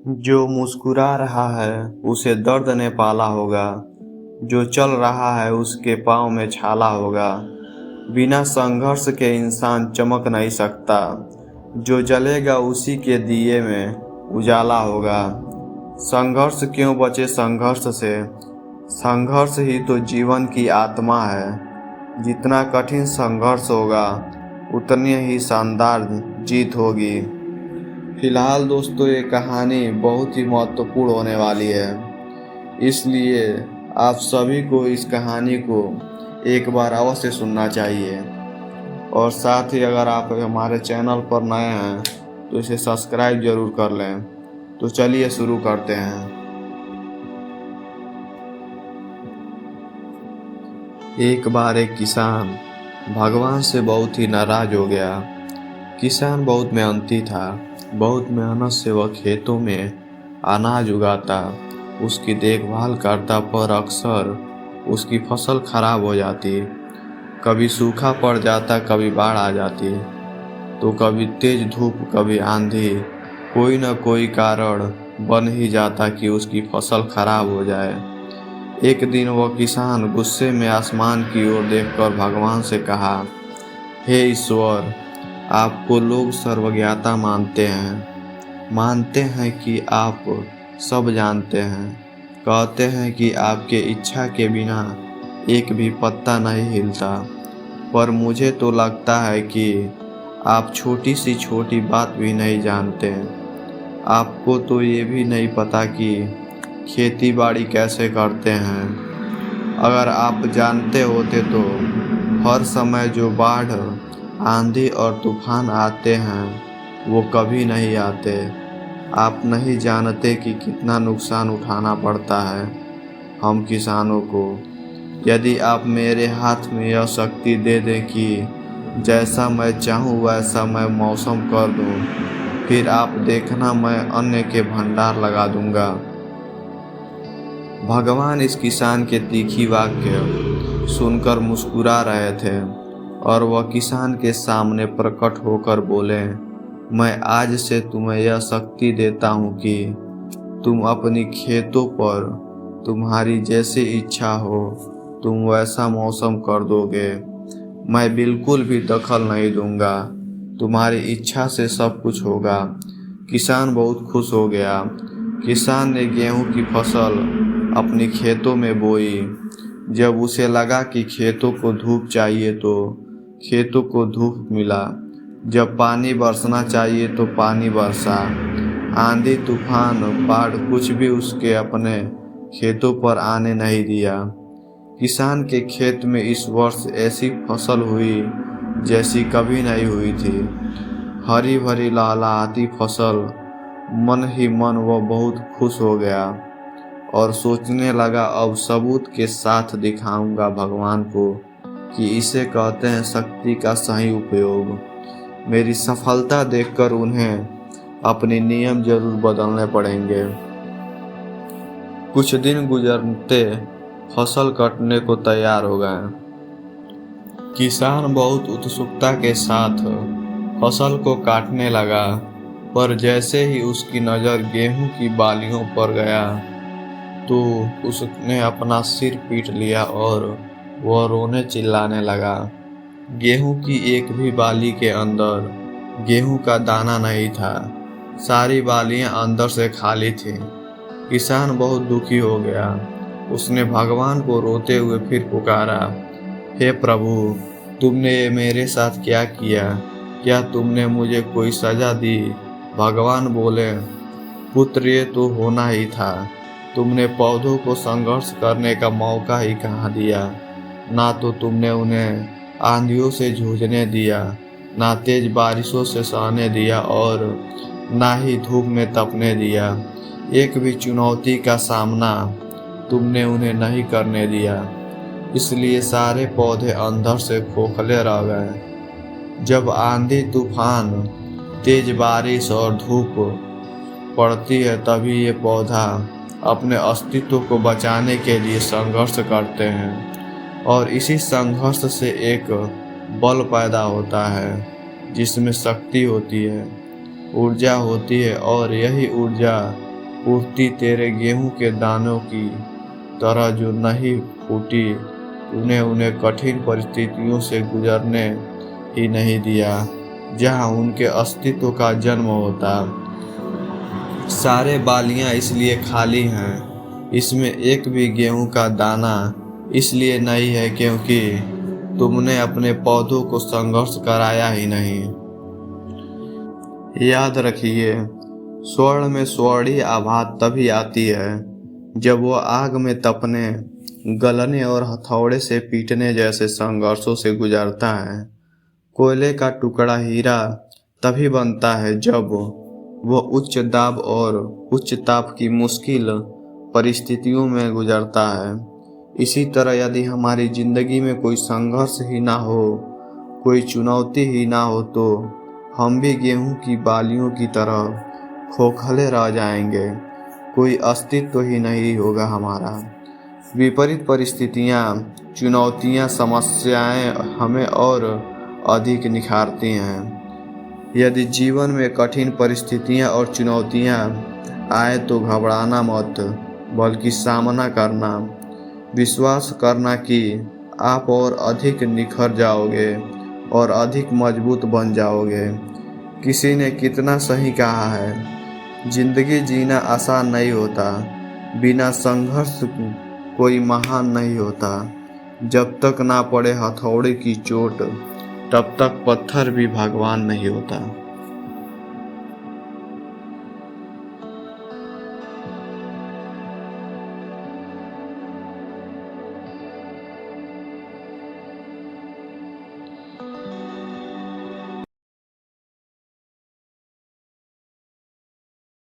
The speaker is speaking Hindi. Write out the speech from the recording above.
जो मुस्कुरा रहा है उसे दर्द ने पाला होगा। जो चल रहा है उसके पाँव में छाला होगा। बिना संघर्ष के इंसान चमक नहीं सकता। जो जलेगा उसी के दिए में उजाला होगा। संघर्ष क्यों बचे संघर्ष से? संघर्ष ही तो जीवन की आत्मा है। जितना कठिन संघर्ष होगा उतनी ही शानदार जीत होगी। फिलहाल दोस्तों, ये कहानी बहुत ही महत्वपूर्ण होने वाली है, इसलिए आप सभी को इस कहानी को एक बार अवश्य सुनना चाहिए। और साथ ही अगर आप हमारे चैनल पर नए हैं तो इसे सब्सक्राइब जरूर कर लें। तो चलिए शुरू करते हैं। एक बार एक किसान भगवान से बहुत ही नाराज हो गया। किसान बहुत मेहनती था। बहुत मेहनत से वह खेतों में अनाज उगाता, उसकी देखभाल करता, पर अक्सर उसकी फसल खराब हो जाती। कभी सूखा पड़ जाता, कभी बाढ़ आ जाती, तो कभी तेज धूप, कभी आंधी। कोई न कोई कारण बन ही जाता कि उसकी फसल खराब हो जाए। एक दिन वह किसान गुस्से में आसमान की ओर देखकर भगवान से कहा, हे ईश्वर, आपको लोग सर्वज्ञता मानते हैं कि आप सब जानते हैं। कहते हैं कि आपके इच्छा के बिना एक भी पत्ता नहीं हिलता। पर मुझे तो लगता है कि आप छोटी सी छोटी बात भी नहीं जानते। आपको तो ये भी नहीं पता कि खेती बाड़ी कैसे करते हैं। अगर आप जानते होते तो हर समय जो बाढ़, आंधी और तूफान आते हैं वो कभी नहीं आते। आप नहीं जानते कि कितना नुकसान उठाना पड़ता है हम किसानों को। यदि आप मेरे हाथ में यह शक्ति दे दें कि जैसा मैं चाहूँ वैसा मैं मौसम कर दूँ, फिर आप देखना मैं अन्न के भंडार लगा दूंगा। भगवान इस किसान के तीखी वाक्य सुनकर मुस्कुरा रहे थे और वह किसान के सामने प्रकट होकर बोले, मैं आज से तुम्हें यह शक्ति देता हूँ कि तुम अपनी खेतों पर तुम्हारी जैसी इच्छा हो तुम वैसा मौसम कर दोगे। मैं बिल्कुल भी दखल नहीं दूंगा। तुम्हारी इच्छा से सब कुछ होगा। किसान बहुत खुश हो गया। किसान ने गेहूं की फसल अपनी खेतों में बोई। जब उसे लगा कि खेतों को धूप चाहिए तो खेतों को धूप मिला। जब पानी बरसना चाहिए तो पानी बरसा। आंधी, तूफान, बाढ़ कुछ भी उसके अपने खेतों पर आने नहीं दिया। किसान के खेत में इस वर्ष ऐसी फसल हुई जैसी कभी नहीं हुई थी। हरी भरी लहलहाती फसल। मन ही मन वह बहुत खुश हो गया और सोचने लगा, अब सबूत के साथ दिखाऊंगा भगवान को कि इसे कहते हैं शक्ति का सही उपयोग। मेरी सफलता देखकर उन्हें अपने नियम जरूर बदलने पड़ेंगे। कुछ दिन गुजरते फसल कटने को तैयार हो गए। किसान बहुत उत्सुकता के साथ फसल को काटने लगा, पर जैसे ही उसकी नज़र गेहूं की बालियों पर गया तो उसने अपना सिर पीट लिया और वह रोने चिल्लाने लगा। गेहूं की एक भी बाली के अंदर गेहूं का दाना नहीं था। सारी बालियां अंदर से खाली थीं। किसान बहुत दुखी हो गया। उसने भगवान को रोते हुए फिर पुकारा, हे प्रभु, तुमने ये मेरे साथ क्या किया? क्या तुमने मुझे कोई सजा दी? भगवान बोले, पुत्र, ये तो होना ही था। तुमने पौधों को संघर्ष करने का मौका ही कहाँ दिया। ना तो तुमने उन्हें आंधियों से जूझने दिया, ना तेज बारिशों से सहने दिया और ना ही धूप में तपने दिया। एक भी चुनौती का सामना तुमने उन्हें नहीं करने दिया। इसलिए सारे पौधे अंदर से खोखले रह गए। जब आंधी, तूफान, तेज बारिश और धूप पड़ती है तभी ये पौधा अपने अस्तित्व को बचाने के लिए संघर्ष करते हैं। और इसी संघर्ष से एक बल पैदा होता है जिसमें शक्ति होती है, ऊर्जा होती है, और यही ऊर्जा पूर्ति तेरे गेहूं के दानों की तरह जो नहीं फूटी, तूने उन्हें कठिन परिस्थितियों से गुजरने ही नहीं दिया जहां उनके अस्तित्व का जन्म होता। सारे बालियां इसलिए खाली हैं, इसमें एक भी गेहूं का दाना इसलिए नहीं है क्योंकि तुमने अपने पौधों को संघर्ष कराया ही नहीं। याद रखिए, स्वर्ण में स्वर्णीय आभा तभी आती है जब वो आग में तपने, गलने और हथौड़े से पीटने जैसे संघर्षों से गुजरता है। कोयले का टुकड़ा हीरा तभी बनता है जब वो उच्च दाब और उच्च ताप की मुश्किल परिस्थितियों में गुजरता है। इसी तरह यदि हमारी जिंदगी में कोई संघर्ष ही ना हो, कोई चुनौती ही ना हो, तो हम भी गेहूं की बालियों की तरह खोखले रह जाएंगे। कोई अस्तित्व ही नहीं होगा हमारा। विपरीत परिस्थितियां, चुनौतियां, समस्याएं हमें और अधिक निखारती हैं। यदि जीवन में कठिन परिस्थितियां और चुनौतियां आए तो घबराना मत, बल्कि सामना करना। विश्वास करना कि आप और अधिक निखर जाओगे और अधिक मजबूत बन जाओगे। किसी ने कितना सही कहा है, जिंदगी जीना आसान नहीं होता, बिना संघर्ष कोई महान नहीं होता। जब तक ना पड़े हथौड़े की चोट, तब तक पत्थर भी भगवान नहीं होता।